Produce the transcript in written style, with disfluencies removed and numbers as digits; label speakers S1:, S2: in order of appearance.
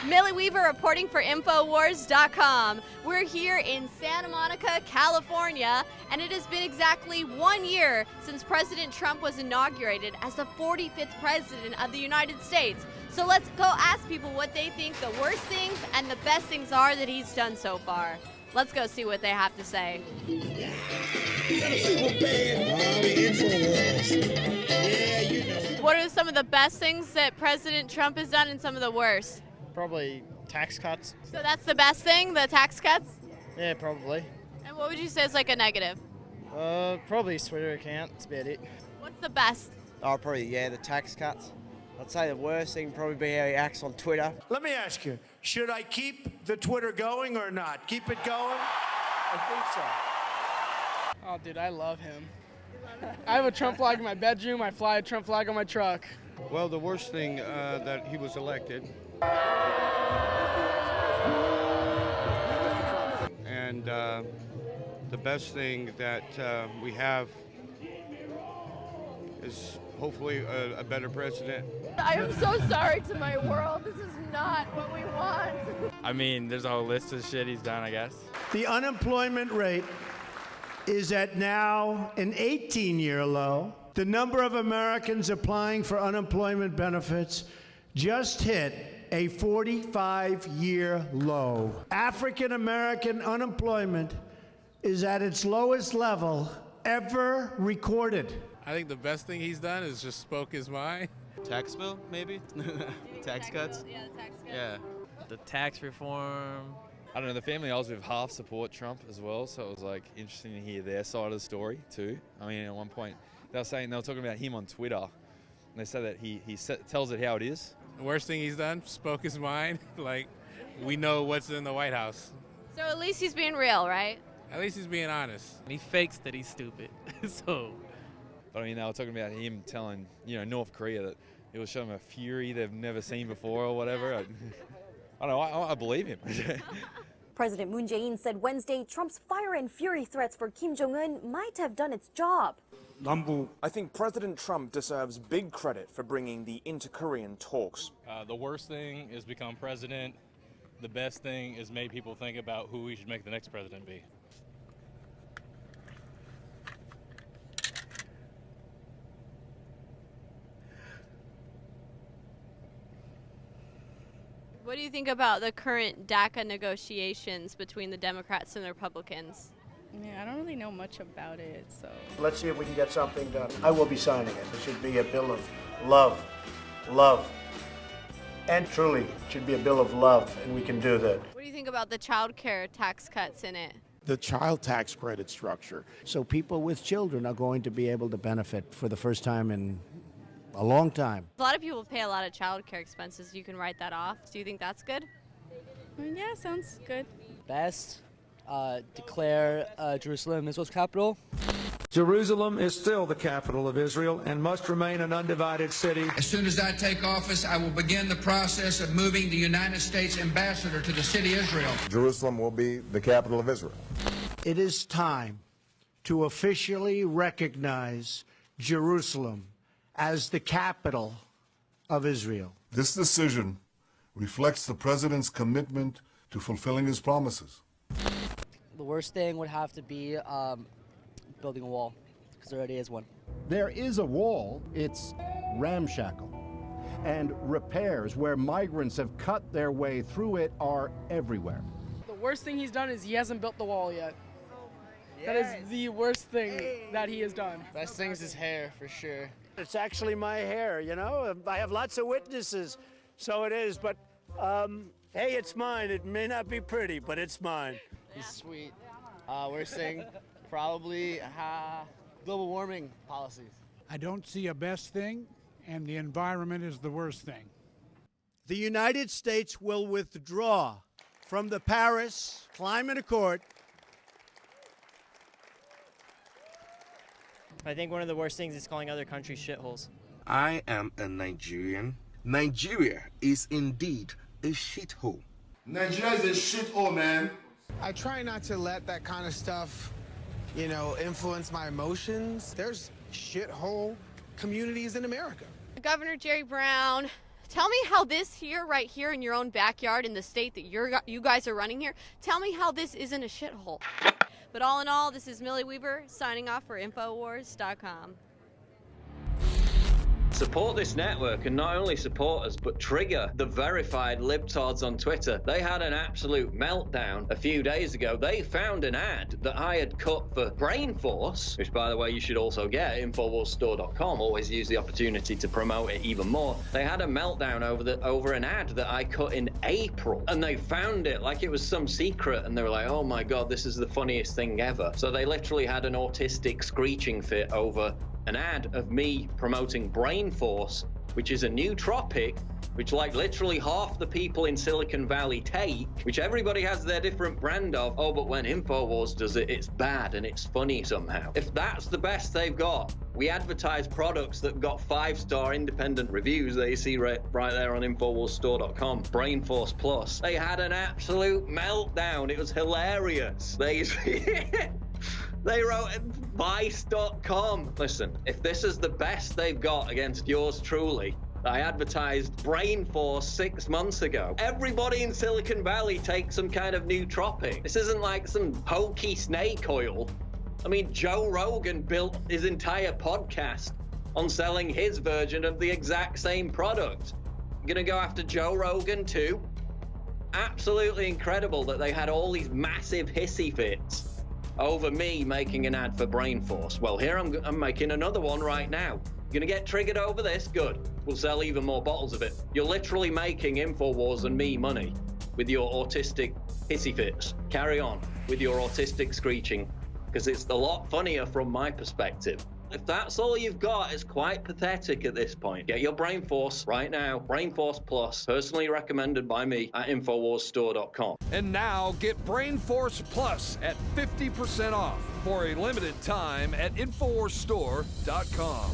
S1: Millie Weaver reporting for Infowars.com. We're here in Santa Monica, California, and it has been exactly 1 year since President Trump was inaugurated as the 45th President of the United States. So let's go ask people what they think the worst things and the best things are that he's done so far. Let's go see what they have to say. What are some of the best things that President Trump has done and some of the worst?
S2: Probably tax cuts.
S1: So that's the best thing, the tax cuts?
S2: Yeah, probably.
S1: And what would you say is like a negative?
S2: Probably his Twitter account. That's about it.
S1: What's the best?
S3: Oh, probably, yeah, the tax cuts. I'd say the worst thing would probably be how he acts on Twitter.
S4: Let me ask you, should I keep the Twitter going or not? Keep it going? I think so.
S2: Oh, dude, I love him. I have a Trump flag in my bedroom. I fly a Trump flag on my truck.
S5: Well, the worst thing that he was elected. And the best thing that we have is hopefully a better president.
S6: I am so sorry to my world. This is not what we want.
S7: I mean, there's a whole list of shit he's done, I guess.
S4: The unemployment rate is at now an 18-year low. The number of Americans applying for unemployment benefits just hit a 45-year low. African American unemployment is at its lowest level ever recorded.
S8: I think the best thing he's done is just spoke his mind.
S7: Tax bill, maybe? Tax cuts?
S1: Yeah, the tax cuts.
S7: Yeah. The tax reform. I don't know, the family I was with half support Trump as well, so it was like interesting to hear their side of the story too. I mean, at one point they were talking about him on Twitter, and they said that he tells it how it is.
S8: The worst thing he's done, spoke his mind. Like, we know what's in the White House.
S1: So at least he's being real, right?
S8: At least he's being honest.
S9: He fakes that he's stupid. So.
S7: But I mean, they were talking about him telling, North Korea that it will show them a fury they've never seen before or whatever. I don't know, I believe him.
S10: President Moon Jae-in said Wednesday Trump's fire and fury threats for Kim Jong-un might have done its job.
S11: I think President Trump deserves big credit for bringing the inter-Korean talks.
S9: The worst thing is become president. The best thing is made people think about who we should make the next president be.
S1: What do you think about the current DACA negotiations between the Democrats and the Republicans?
S6: Yeah, I don't really know much about it, so.
S4: Let's see if we can get something done. I will be signing it. It should be a bill of love. And truly, it should be a bill of love, and we can do that.
S1: What do you think about the child care tax cuts in it?
S12: The child tax credit structure.
S4: So people with children are going to be able to benefit for the first time in a long time.
S1: A lot of people pay a lot of child care expenses. You can write that off. Do you think that's good?
S6: Yeah, sounds good.
S2: Best, declare Jerusalem Israel's capital.
S4: Jerusalem is still the capital of Israel and must remain an undivided city.
S13: As soon as I take office, I will begin the process of moving the United States ambassador to the city of Israel.
S14: Jerusalem will be the capital of Israel.
S4: It is time to officially recognize Jerusalem as the capital of Israel.
S14: This decision reflects the president's commitment to fulfilling his promises.
S2: The worst thing would have to be building a wall, because there already is one.
S12: There is a wall. It's ramshackle. And repairs where migrants have cut their way through it are everywhere.
S2: The worst thing he's done is he hasn't built the wall yet. That is the worst thing that he has done. Best thing is his hair, for sure.
S4: It's actually my hair, I have lots of witnesses, so it is. But, hey, it's mine. It may not be pretty, but it's mine.
S2: He's sweet. Worst thing, probably global warming policies.
S15: I don't see a best thing, and the environment is the worst thing.
S4: The United States will withdraw from the Paris Climate Accord.
S2: I think one of the worst things is calling other countries shitholes.
S16: I am a Nigerian. Nigeria is indeed a shithole.
S14: Nigeria is a shithole, man.
S17: I try not to let that kind of stuff, influence my emotions. There's shithole communities in America.
S1: Governor Jerry Brown Tell me how this here, right here in your own backyard in the state that you guys are running here, tell me how this isn't a shithole. But all in all, this is Millie Weaver signing off for Infowars.com.
S18: Support this network, and not only support us, but trigger the verified libtards on Twitter. They had an absolute meltdown a few days ago. They found an ad that I had cut for Brain Force, which, by the way, you should also get at InfoWarsStore.com. Always use the opportunity to promote it even more. They had a meltdown over an ad that I cut in April, and they found it like it was some secret, and they were like, oh my God, this is the funniest thing ever. So they literally had an autistic screeching fit over an ad of me promoting Brain Force, which is a nootropic, which like literally half the people in Silicon Valley take, which everybody has their different brand of. Oh, but when Infowars does it, it's bad and it's funny somehow. If that's the best they've got, we advertise products that got 5-star independent reviews that you see right there on InfoWarsStore.com. Brain Force Plus. They had an absolute meltdown. It was hilarious. They wrote Vice.com. Listen, if this is the best they've got against yours truly, I advertised Brain Force 6 months ago. Everybody in Silicon Valley takes some kind of nootropic. This isn't like some hokey snake oil. I mean, Joe Rogan built his entire podcast on selling his version of the exact same product. You're gonna go after Joe Rogan too? Absolutely incredible that they had all these massive hissy fits over me making an ad for Brain Force. Well, here I'm making another one right now. You're gonna get triggered over this? Good. We'll sell even more bottles of it. You're literally making Infowars and me money with your autistic hissy fits. Carry on with your autistic screeching, because it's a lot funnier from my perspective. If that's all you've got, it's quite pathetic at this point. Get your Brain Force right now. Brain Force Plus, personally recommended by me at InfoWarsStore.com.
S19: And now get Brain Force Plus at 50% off for a limited time at InfoWarsStore.com.